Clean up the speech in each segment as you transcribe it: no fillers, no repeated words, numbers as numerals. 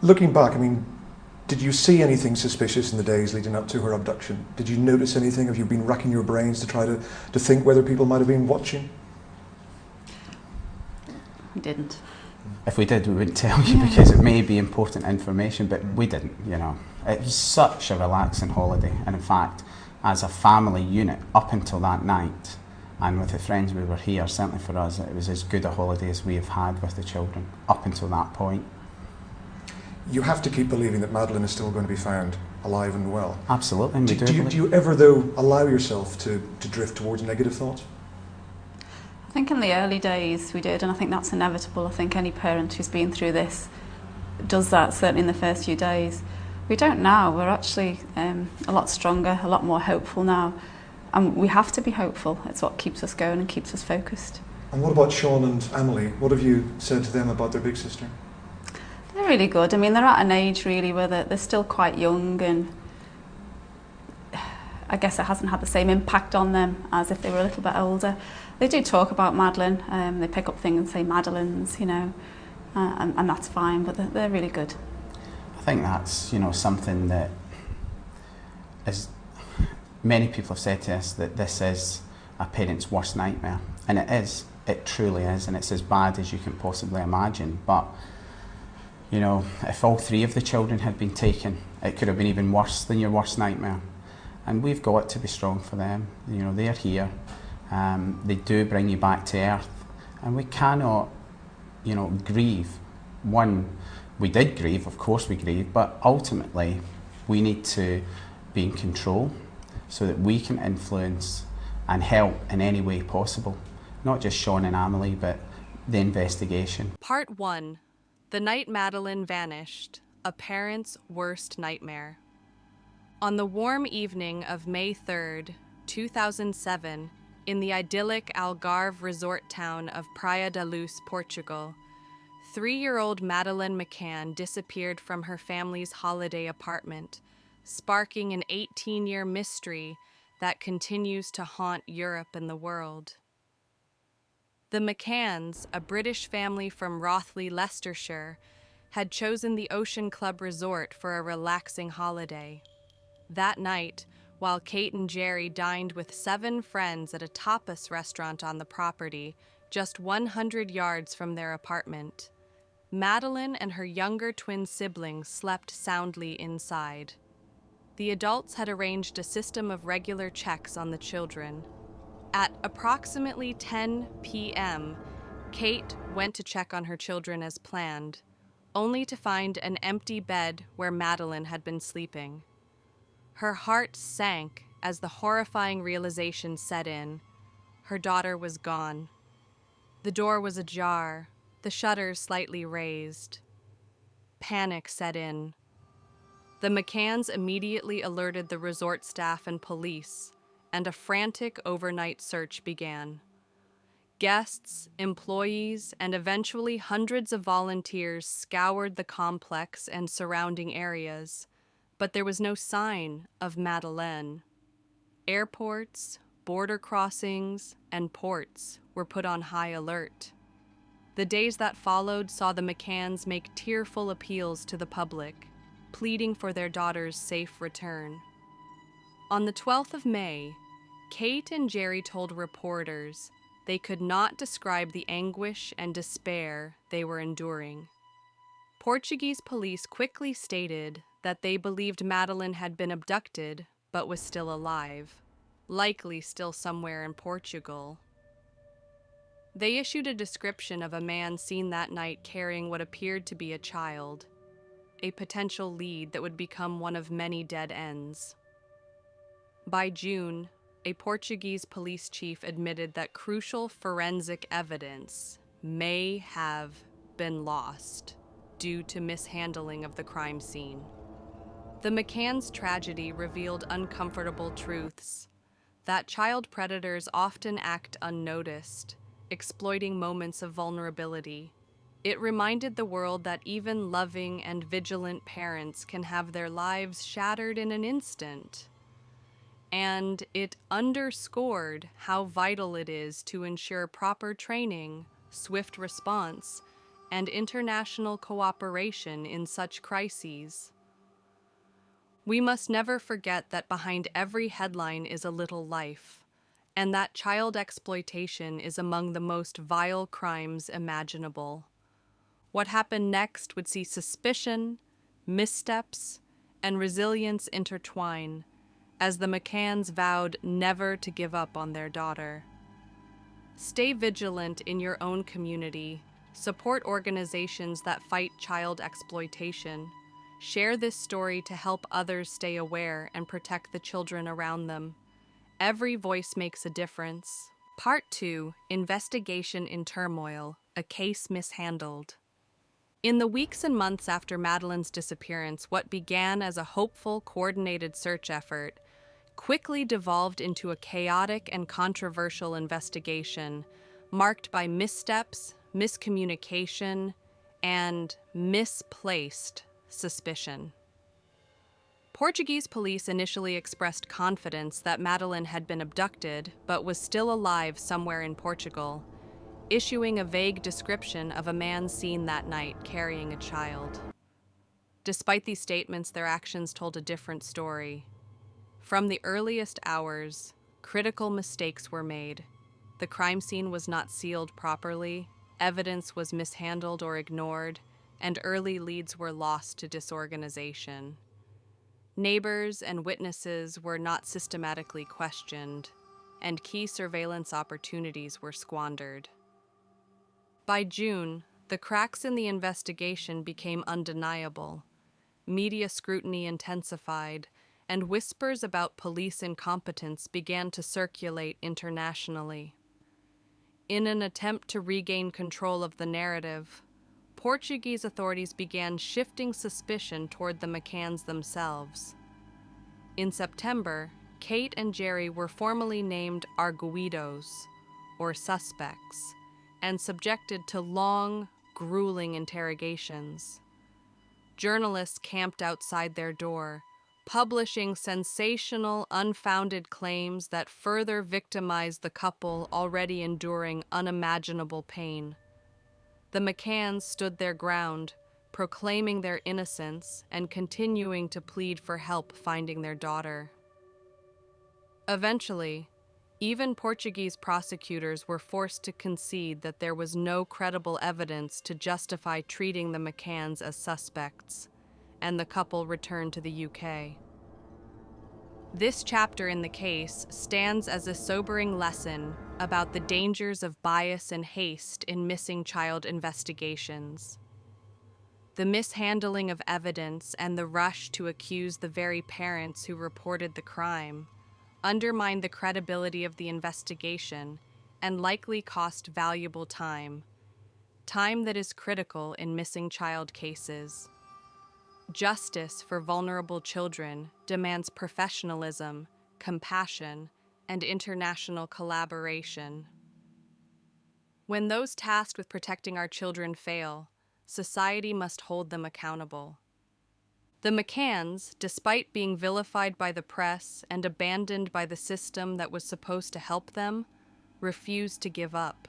Looking back, I mean, did you see anything suspicious in the days leading up to her abduction? Did you notice anything? Have you been racking your brains to try to think whether people might have been watching? We didn't. If we did, we wouldn't tell you because it may be important information, but we didn't, you know. It was such a relaxing holiday, and in fact, as a family unit, up until that night, and with the friends we were here, certainly for us, it was as good a holiday as we have had with the children, up until that point. You have to keep believing that Madeleine is still going to be found alive and well. Absolutely, and we Do you ever, though, allow yourself to drift towards negative thoughts? I think in the early days we did, and I think that's inevitable. I think any parent who's been through this does that, certainly in the first few days. We don't now. We're actually a lot stronger, a lot more hopeful now. And we have to be hopeful. It's what keeps us going and keeps us focused. And what about Sean and Emily? What have you said to them about their big sister? They're really good. I mean, they're at an age really where they're still quite young, and I guess it hasn't had the same impact on them as if they were a little bit older. They do talk about Madeleine. They pick up things and say Madeleine's, you know, and that's fine, but they're really good. I think that's, you know, something that is, many people have said to us that this is a parent's worst nightmare, and it is. It truly is, and it's as bad as you can possibly imagine. But you know, if all three of the children had been taken, it could have been even worse than your worst nightmare. And we've got to be strong for them. You know, they're here. They do bring you back to earth. And we cannot, you know, grieve. One, we did grieve, of course we grieve, but ultimately we need to be in control so that we can influence and help in any way possible. Not just Sean and Emily, but the investigation. Part 1. The night Madeleine vanished, a parent's worst nightmare. On the warm evening of May 3rd, 2007, in the idyllic Algarve resort town of Praia da Luz, Portugal, 3-year-old Madeleine McCann disappeared from her family's holiday apartment, sparking an 18-year mystery that continues to haunt Europe and the world. The McCanns, a British family from Rothley, Leicestershire, had chosen the Ocean Club Resort for a relaxing holiday. That night, while Kate and Jerry dined with 7 friends at a tapas restaurant on the property, just 100 yards from their apartment, Madeleine and her younger twin siblings slept soundly inside. The adults had arranged a system of regular checks on the children. At approximately 10 p.m., Kate went to check on her children as planned, only to find an empty bed where Madeleine had been sleeping. Her heart sank as the horrifying realization set in. Her daughter was gone. The door was ajar, the shutters slightly raised. Panic set in. The McCanns immediately alerted the resort staff and police, and a frantic overnight search began. Guests, employees, and eventually hundreds of volunteers scoured the complex and surrounding areas, but there was no sign of Madeleine. Airports, border crossings, and ports were put on high alert. The days that followed saw the McCanns make tearful appeals to the public, pleading for their daughter's safe return. On the 12th of May, Kate and Jerry told reporters they could not describe the anguish and despair they were enduring. Portuguese police quickly stated that they believed Madeleine had been abducted but was still alive, likely still somewhere in Portugal. They issued a description of a man seen that night carrying what appeared to be a child, a potential lead that would become one of many dead ends. By June, a Portuguese police chief admitted that crucial forensic evidence may have been lost due to mishandling of the crime scene. The McCann's tragedy revealed uncomfortable truths, that child predators often act unnoticed, exploiting moments of vulnerability. It reminded the world that even loving and vigilant parents can have their lives shattered in an instant. And it underscored how vital it is to ensure proper training, swift response, and international cooperation in such crises. We must never forget that behind every headline is a little life, and that child exploitation is among the most vile crimes imaginable. What happened next would see suspicion, missteps, and resilience intertwine, as the McCanns vowed never to give up on their daughter. Stay vigilant in your own community. Support organizations that fight child exploitation. Share this story to help others stay aware and protect the children around them. Every voice makes a difference. Part 2, Investigation in Turmoil, a Case Mishandled. In the weeks and months after Madeleine's disappearance, what began as a hopeful, coordinated search effort quickly devolved into a chaotic and controversial investigation marked by missteps, miscommunication, and misplaced suspicion. Portuguese police initially expressed confidence that Madeleine had been abducted but was still alive somewhere in Portugal, issuing a vague description of a man seen that night carrying a child. Despite these statements, their actions told a different story. From the earliest hours, critical mistakes were made. The crime scene was not sealed properly, evidence was mishandled or ignored, and early leads were lost to disorganization. Neighbors and witnesses were not systematically questioned, and key surveillance opportunities were squandered. By June, the cracks in the investigation became undeniable. Media scrutiny intensified, and whispers about police incompetence began to circulate internationally. In an attempt to regain control of the narrative, Portuguese authorities began shifting suspicion toward the McCanns themselves. In September, Kate and Jerry were formally named arguidos, or suspects, and subjected to long, grueling interrogations. Journalists camped outside their door, publishing sensational, unfounded claims that further victimized the couple already enduring unimaginable pain. The McCanns stood their ground, proclaiming their innocence and continuing to plead for help finding their daughter. Eventually, even Portuguese prosecutors were forced to concede that there was no credible evidence to justify treating the McCanns as suspects, and the couple returned to the UK. This chapter in the case stands as a sobering lesson about the dangers of bias and haste in missing child investigations. The mishandling of evidence and the rush to accuse the very parents who reported the crime undermined the credibility of the investigation and likely cost valuable time that is critical in missing child cases. Justice for vulnerable children demands professionalism, compassion, and international collaboration. When those tasked with protecting our children fail, society must hold them accountable. The McCanns, despite being vilified by the press and abandoned by the system that was supposed to help them, refused to give up.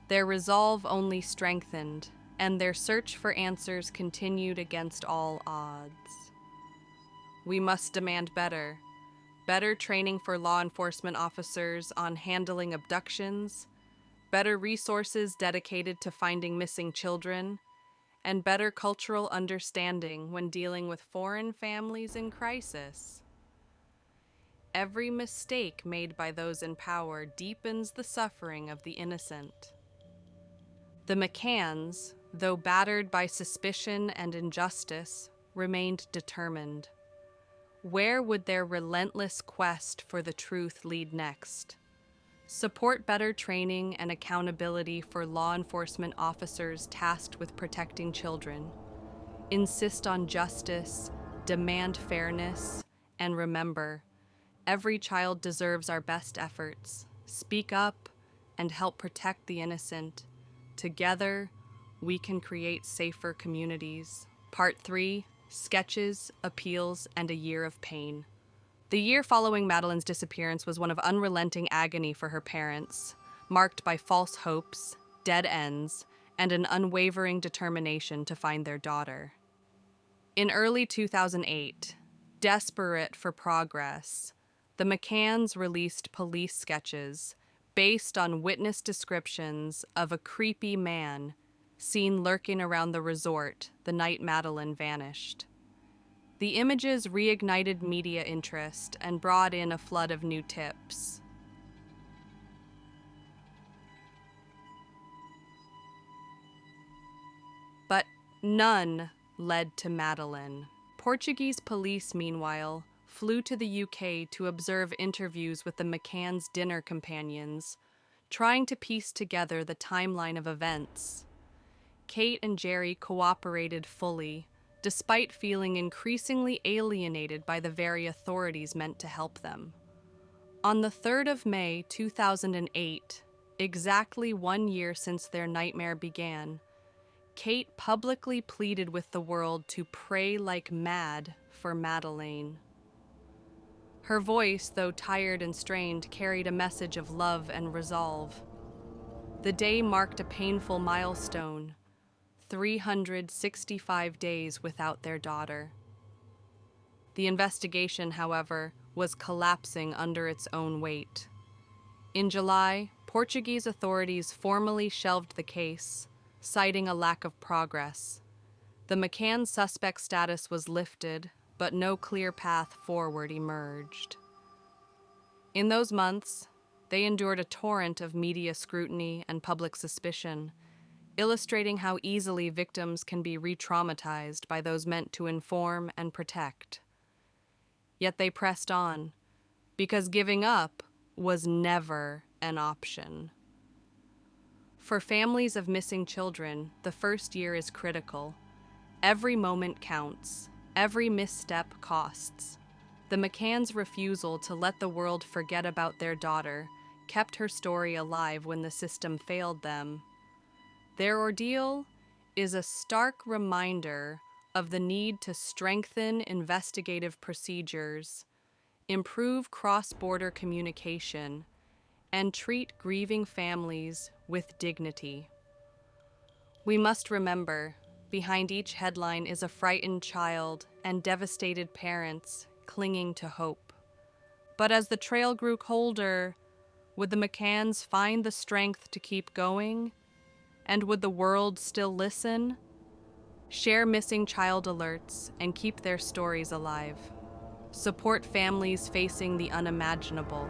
Their resolve only strengthened, and their search for answers continued against all odds. We must demand better training for law enforcement officers on handling abductions, better resources dedicated to finding missing children, and better cultural understanding when dealing with foreign families in crisis. Every mistake made by those in power deepens the suffering of the innocent. The McCanns, though battered by suspicion and injustice, remained determined. Where would their relentless quest for the truth lead next? Support better training and accountability for law enforcement officers tasked with protecting children. Insist on justice, demand fairness, and remember, every child deserves our best efforts. Speak up and help protect the innocent. Together, we can create safer communities. Part 3, Sketches, Appeals, and a Year of Pain. The year following Madeleine's disappearance was one of unrelenting agony for her parents, marked by false hopes, dead ends, and an unwavering determination to find their daughter. In early 2008, desperate for progress, the McCanns released police sketches based on witness descriptions of a creepy man seen lurking around the resort the night Madeleine vanished. The images reignited media interest and brought in a flood of new tips. But none led to Madeleine. Portuguese police, meanwhile, flew to the UK to observe interviews with the McCann's dinner companions, trying to piece together the timeline of events. Kate and Jerry cooperated fully, despite feeling increasingly alienated by the very authorities meant to help them. On the 3rd of May 2008, exactly 1 year since their nightmare began, Kate publicly pleaded with the world to pray like mad for Madeleine. Her voice, though tired and strained, carried a message of love and resolve. The day marked a painful milestone: 365 days without their daughter. The investigation, however, was collapsing under its own weight. In July, Portuguese authorities formally shelved the case, citing a lack of progress. The McCann suspect status was lifted, but no clear path forward emerged. In those months, they endured a torrent of media scrutiny and public suspicion, illustrating how easily victims can be re-traumatized by those meant to inform and protect. Yet they pressed on, because giving up was never an option. For families of missing children, the first year is critical. Every moment counts. Every misstep costs. The McCanns' refusal to let the world forget about their daughter kept her story alive when the system failed them. Their ordeal is a stark reminder of the need to strengthen investigative procedures, improve cross-border communication, and treat grieving families with dignity. We must remember, behind each headline is a frightened child and devastated parents clinging to hope. But as the trail grew colder, would the McCanns find the strength to keep going? And would the world still listen? Share missing child alerts and keep their stories alive. Support families facing the unimaginable.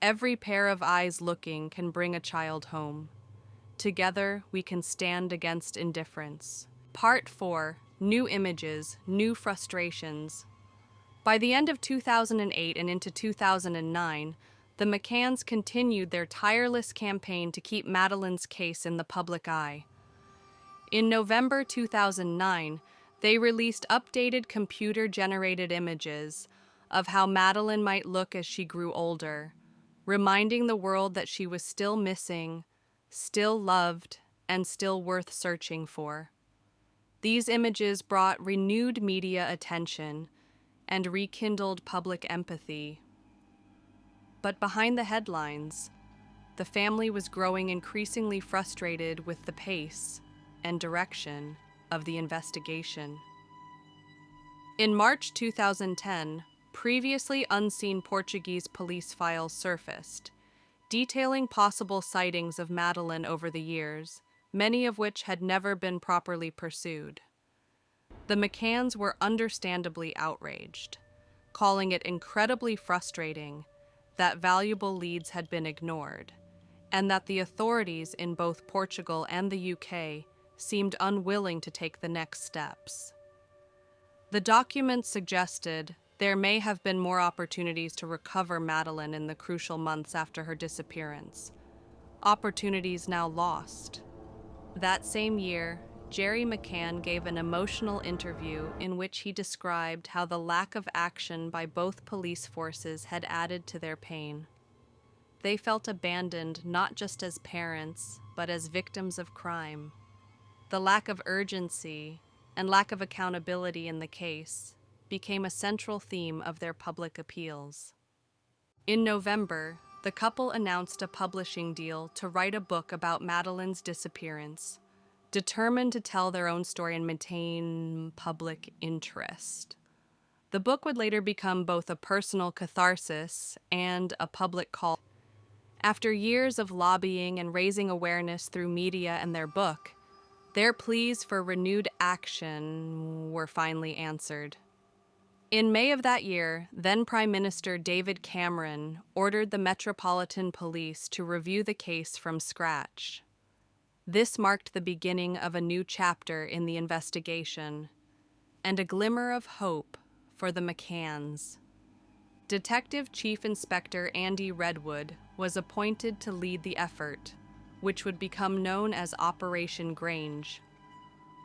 Every pair of eyes looking can bring a child home. Together, we can stand against indifference. Part 4, New Images, New Frustrations. By the end of 2008 and into 2009, the McCanns continued their tireless campaign to keep Madeleine's case in the public eye. In November 2009, they released updated computer-generated images of how Madeleine might look as she grew older, reminding the world that she was still missing, still loved, and still worth searching for. These images brought renewed media attention and rekindled public empathy. But behind the headlines, the family was growing increasingly frustrated with the pace and direction of the investigation. In March 2010, previously unseen Portuguese police files surfaced, detailing possible sightings of Madeleine over the years, many of which had never been properly pursued. The McCanns were understandably outraged, calling it incredibly frustrating that valuable leads had been ignored, and that the authorities in both Portugal and the UK seemed unwilling to take the next steps. The documents suggested there may have been more opportunities to recover Madeleine in the crucial months after her disappearance, opportunities now lost. That same year, Jerry McCann gave an emotional interview in which he described how the lack of action by both police forces had added to their pain. They felt abandoned not just as parents, but as victims of crime. The lack of urgency and lack of accountability in the case became a central theme of their public appeals. In November, the couple announced a publishing deal to write a book about Madeleine's disappearance, determined to tell their own story and maintain public interest. The book would later become both a personal catharsis and a public call. After years of lobbying and raising awareness through media and their book, their pleas for renewed action were finally answered. In May of that year, then Prime Minister David Cameron ordered the Metropolitan Police to review the case from scratch. This marked the beginning of a new chapter in the investigation, and a glimmer of hope for the McCanns. Detective Chief Inspector Andy Redwood was appointed to lead the effort, which would become known as Operation Grange.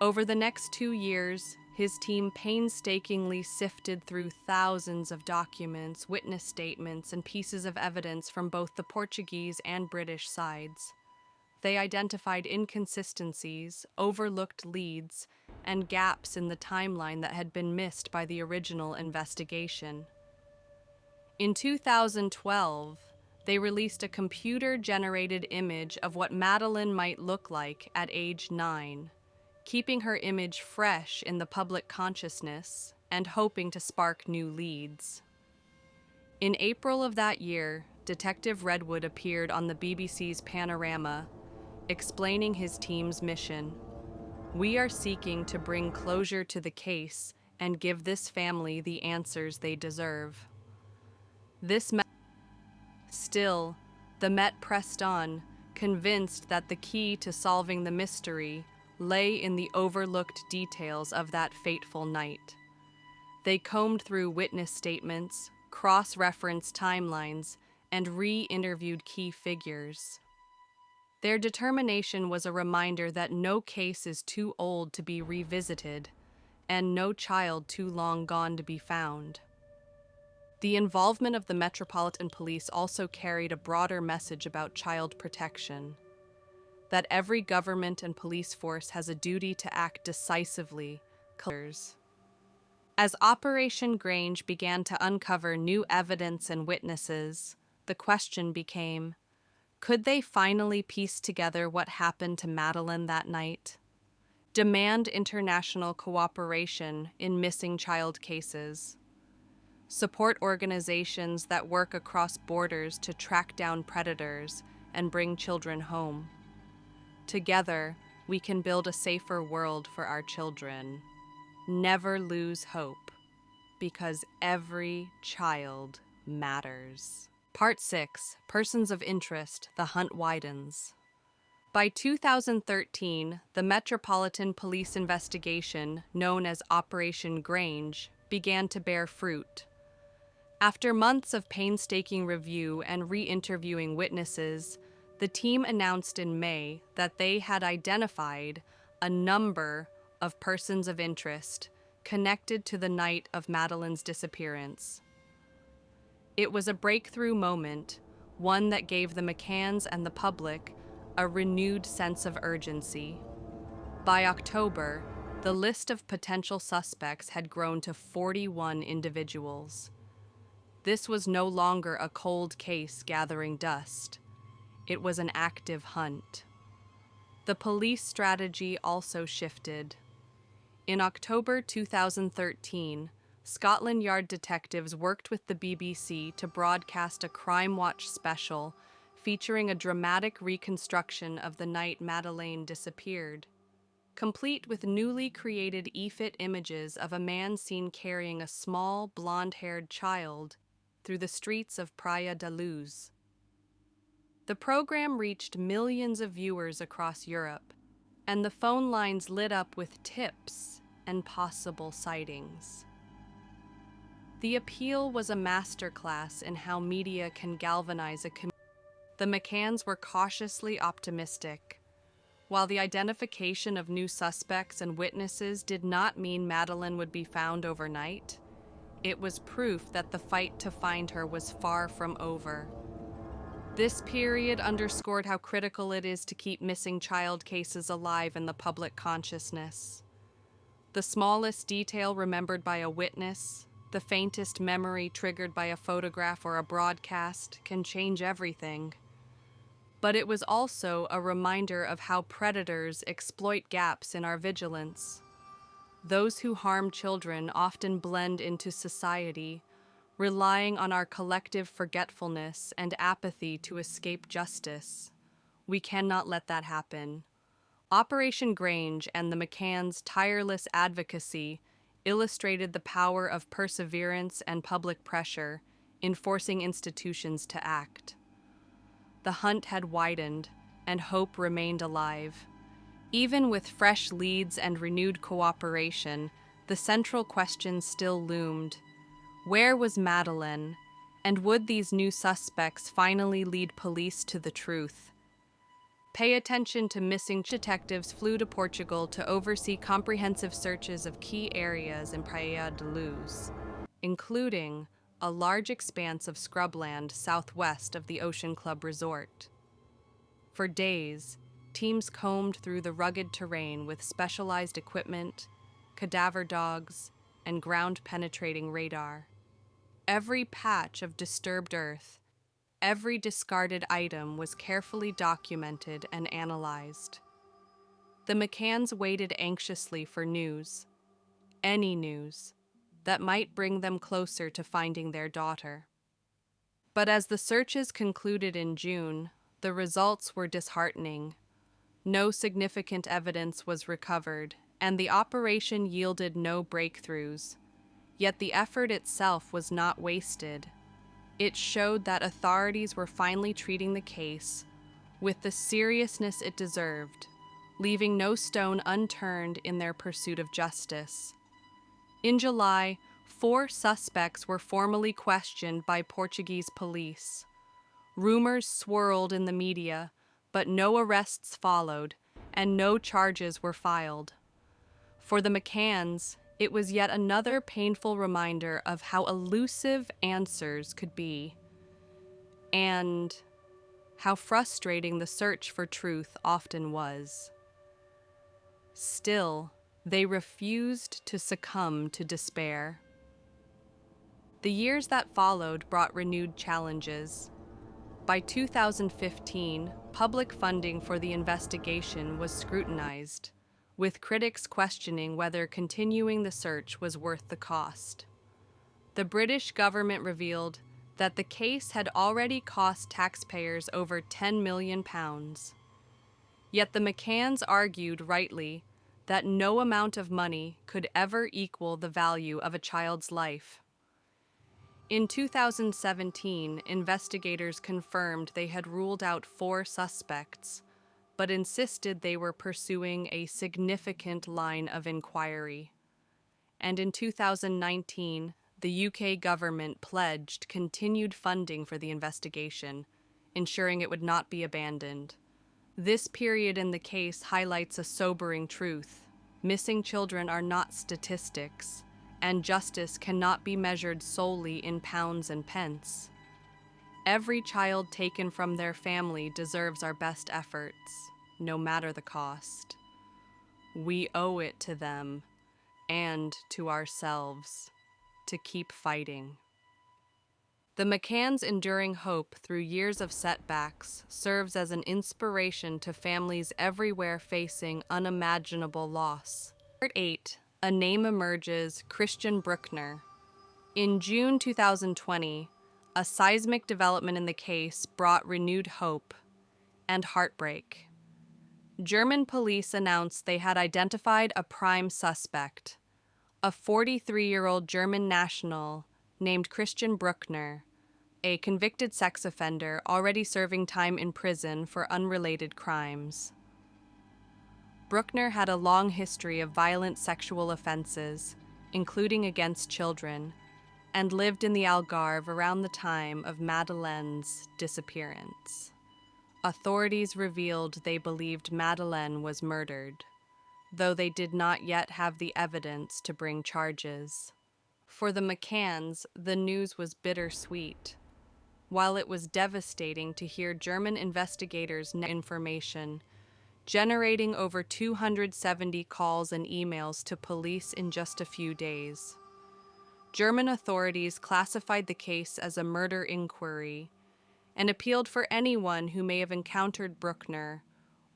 Over the next 2 years, his team painstakingly sifted through thousands of documents, witness statements, and pieces of evidence from both the Portuguese and British sides. They identified inconsistencies, overlooked leads, and gaps in the timeline that had been missed by the original investigation. In 2012, they released a computer-generated image of what Madeleine might look like at age 9, keeping her image fresh in the public consciousness and hoping to spark new leads. In April of that year, Detective Redwood appeared on the BBC's Panorama, explaining his team's mission. "We are seeking to bring closure to the case and give this family the answers they deserve." Still, the Met pressed on, convinced that the key to solving the mystery lay in the overlooked details of that fateful night. They combed through witness statements, cross-referenced timelines, and re-interviewed key figures. Their determination was a reminder that no case is too old to be revisited, and no child too long gone to be found. The involvement of the Metropolitan Police also carried a broader message about child protection, that every government and police force has a duty to act decisively. As Operation Grange began to uncover new evidence and witnesses, the question became, could they finally piece together what happened to Madeleine that night? Demand international cooperation in missing child cases. Support organizations that work across borders to track down predators and bring children home. Together, we can build a safer world for our children. Never lose hope, because every child matters. Part 6, Persons of Interest, The Hunt Widens. By 2013, the Metropolitan Police investigation, known as Operation Grange, began to bear fruit. After months of painstaking review and re-interviewing witnesses, the team announced in May that they had identified a number of persons of interest connected to the night of Madeleine's disappearance. It was a breakthrough moment, one that gave the McCanns and the public a renewed sense of urgency. By October, the list of potential suspects had grown to 41 individuals. This was no longer a cold case gathering dust. It was an active hunt. The police strategy also shifted. In October 2013, Scotland Yard detectives worked with the BBC to broadcast a Crime Watch special featuring a dramatic reconstruction of the night Madeleine disappeared, complete with newly created EFIT images of a man seen carrying a small, blonde-haired child through the streets of Praia da Luz. The program reached millions of viewers across Europe, and the phone lines lit up with tips and possible sightings. The appeal was a masterclass in how media can galvanize a community. The McCanns were cautiously optimistic. While the identification of new suspects and witnesses did not mean Madeleine would be found overnight, it was proof that the fight to find her was far from over. This period underscored how critical it is to keep missing child cases alive in the public consciousness. The smallest detail remembered by a witness, the faintest memory triggered by a photograph or a broadcast, can change everything. but it was also a reminder of how predators exploit gaps in our vigilance. Those who harm children often blend into society, relying on our collective forgetfulness and apathy to escape justice. We cannot let that happen. Operation Grange and the McCann's tireless advocacy illustrated the power of perseverance and public pressure in forcing institutions to act. The hunt had widened, and hope remained alive. Even with fresh leads and renewed cooperation, the central question still loomed. Where was Madeleine, and would these new suspects finally lead police to the truth? Pay attention to missing detectives flew to Portugal to oversee comprehensive searches of key areas in Praia de Luz, including a large expanse of scrubland southwest of the Ocean Club Resort. For days, teams combed through the rugged terrain with specialized equipment, cadaver dogs, and ground-penetrating radar. Every patch of disturbed earth, every discarded item was carefully documented and analyzed. The McCanns waited anxiously for news, any news, that might bring them closer to finding their daughter. But as the searches concluded in June, the results were disheartening. No significant evidence was recovered, and the operation yielded no breakthroughs. Yet the effort itself was not wasted. It showed that authorities were finally treating the case with the seriousness it deserved, leaving no stone unturned in their pursuit of justice. In July, 4 suspects were formally questioned by Portuguese police. Rumors swirled in the media, but no arrests followed, and no charges were filed. For the McCanns, it was yet another painful reminder of how elusive answers could be, and how frustrating the search for truth often was. Still, they refused to succumb to despair. The years that followed brought renewed challenges. By 2015, public funding for the investigation was scrutinized, with critics questioning whether continuing the search was worth the cost. The British government revealed that the case had already cost taxpayers over £10 million. Yet the McCanns argued rightly that no amount of money could ever equal the value of a child's life. In 2017, investigators confirmed they had ruled out 4 suspects, but insisted they were pursuing a significant line of inquiry. And in 2019, the UK government pledged continued funding for the investigation, ensuring it would not be abandoned. This period in the case highlights a sobering truth. Missing children are not statistics, and justice cannot be measured solely in pounds and pence. Every child taken from their family deserves our best efforts, no matter the cost. We owe it to them, and to ourselves, to keep fighting. The McCanns' enduring hope through years of setbacks serves as an inspiration to families everywhere facing unimaginable loss. Part 8. A name emerges, Christian Brueckner. In June 2020, a seismic development in the case brought renewed hope and heartbreak. German police announced they had identified a prime suspect, a 43-year-old German national named Christian Brueckner, a convicted sex offender already serving time in prison for unrelated crimes. Brueckner had a long history of violent sexual offenses, including against children, and lived in the Algarve around the time of Madeleine's disappearance. Authorities revealed they believed Madeleine was murdered, though they did not yet have the evidence to bring charges. For the McCanns, the news was bittersweet. While it was devastating to hear German investigators' information, generating over 270 calls and emails to police in just a few days. German authorities classified the case as a murder inquiry, and appealed for anyone who may have encountered Brueckner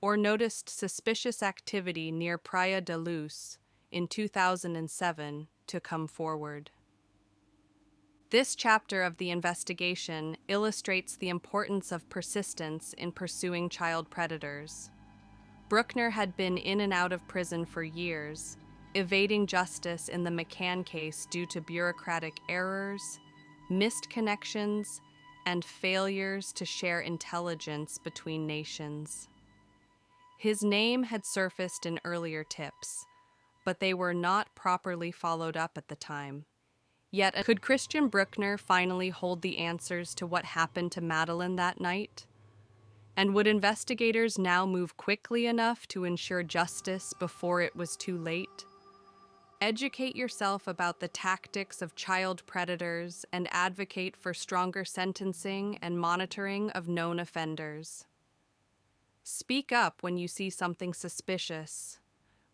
or noticed suspicious activity near Praia da Luz in 2007 to come forward. This chapter of the investigation illustrates the importance of persistence in pursuing child predators. Brueckner had been in and out of prison for years, evading justice in the McCann case due to bureaucratic errors, missed connections, and failures to share intelligence between nations. His name had surfaced in earlier tips, but they were not properly followed up at the time. Yet, could Christian Brueckner finally hold the answers to what happened to Madeleine that night? And would investigators now move quickly enough to ensure justice before it was too late? Educate yourself about the tactics of child predators and advocate for stronger sentencing and monitoring of known offenders. Speak up when you see something suspicious.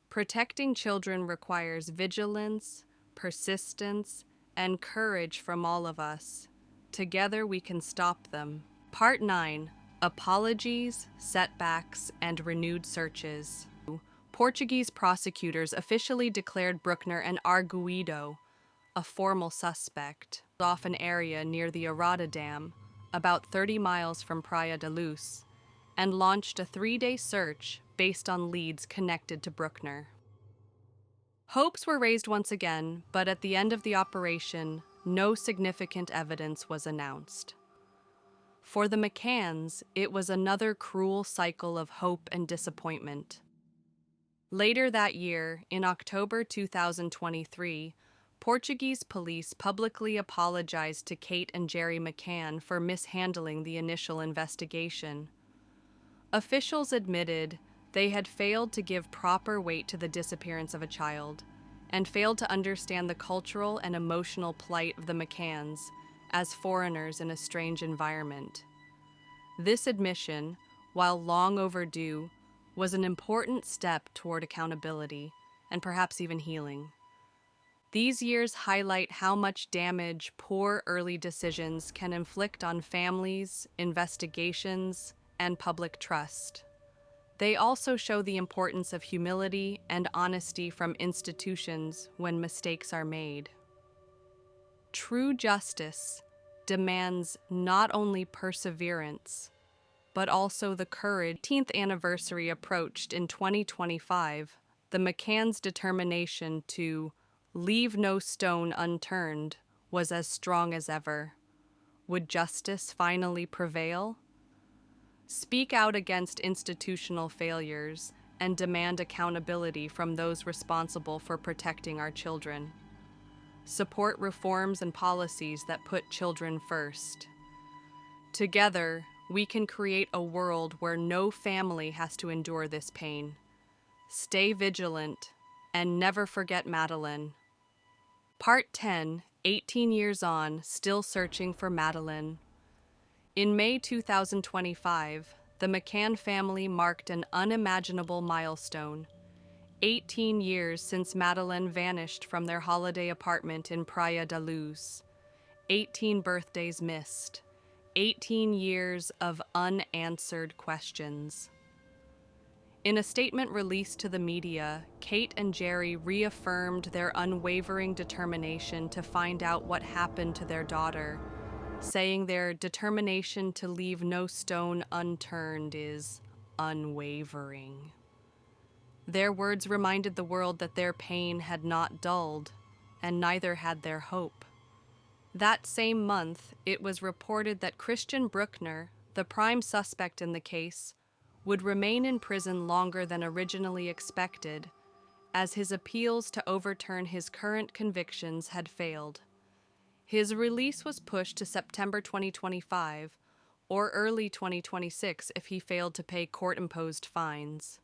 Protecting children requires vigilance, persistence, and courage from all of us. Together we can stop them. Part 9. Apologies, Setbacks, and Renewed Searches. Portuguese prosecutors officially declared Brueckner an arguido, a formal suspect, off an area near the Arada Dam, about 30 miles from Praia da Luz, and launched a 3-day search based on leads connected to Brueckner. Hopes were raised once again, but at the end of the operation, no significant evidence was announced. For the McCanns, it was another cruel cycle of hope and disappointment. Later that year, in October 2023, Portuguese police publicly apologized to Kate and Jerry McCann for mishandling the initial investigation. Officials admitted they had failed to give proper weight to the disappearance of a child and failed to understand the cultural and emotional plight of the McCanns as foreigners in a strange environment. This admission, while long overdue, was an important step toward accountability and perhaps even healing. These years highlight how much damage poor early decisions can inflict on families, investigations, and public trust. They also show the importance of humility and honesty from institutions when mistakes are made. True justice demands not only perseverance, but also the courage. 18th anniversary approached in 2025, the McCanns' determination to leave no stone unturned was as strong as ever. Would justice finally prevail? Speak out against institutional failures and demand accountability from those responsible for protecting our children. Support reforms and policies that put children first. Together, we can create a world where no family has to endure this pain. Stay vigilant and never forget Madeleine. Part 10, 18 years on, still searching for Madeleine. In May 2025, the McCann family marked an unimaginable milestone. 18 years since Madeleine vanished from their holiday apartment in Praia da Luz. 18 birthdays missed. 18 years of unanswered questions. In a statement released to the media, Kate and Jerry reaffirmed their unwavering determination to find out what happened to their daughter, saying their determination to leave no stone unturned is unwavering. Their words reminded the world that their pain had not dulled, and neither had their hope. That same month, it was reported that Christian Brueckner, the prime suspect in the case, would remain in prison longer than originally expected, as his appeals to overturn his current convictions had failed. His release was pushed to September 2025 or early 2026 if he failed to pay court-imposed fines.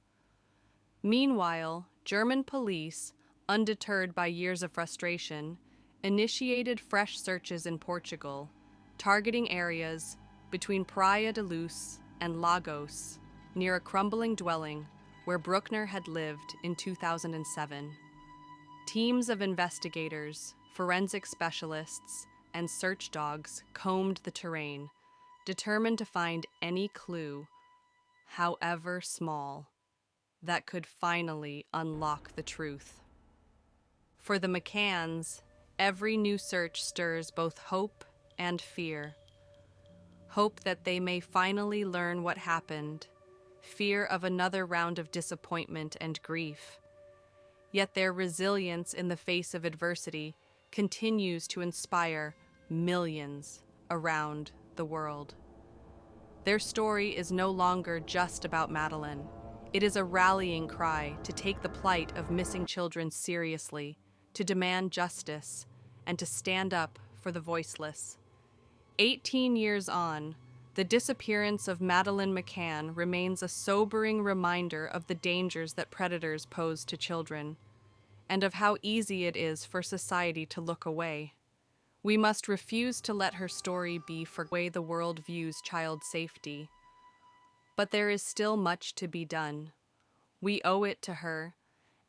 Meanwhile, German police, undeterred by years of frustration, initiated fresh searches in Portugal, targeting areas between Praia da Luz and Lagos, near a crumbling dwelling where Brueckner had lived in 2007. Teams of investigators, forensic specialists, and search dogs combed the terrain, determined to find any clue, however small, that could finally unlock the truth. For the McCanns, every new search stirs both hope and fear. Hope that they may finally learn what happened, fear of another round of disappointment and grief. Yet their resilience in the face of adversity continues to inspire millions around the world. Their story is no longer just about Madeleine. It is a rallying cry to take the plight of missing children seriously, to demand justice, and to stand up for the voiceless. 18 years on, the disappearance of Madeleine McCann remains a sobering reminder of the dangers that predators pose to children, and of how easy it is for society to look away. We must refuse to let her story be for the way the world views child safety. But there is still much to be done. We owe it to her,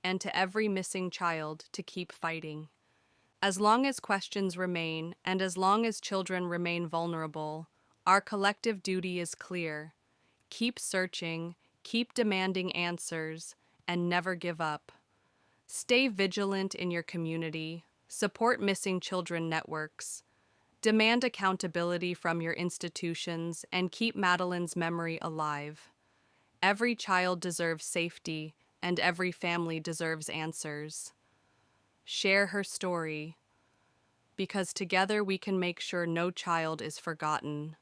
and to every missing child, to keep fighting. As long as questions remain, and as long as children remain vulnerable, our collective duty is clear. Keep searching, keep demanding answers, and never give up. Stay vigilant in your community, support missing children networks, demand accountability from your institutions, and keep Madeleine's memory alive. Every child deserves safety, and every family deserves answers. Share her story, because together we can make sure no child is forgotten.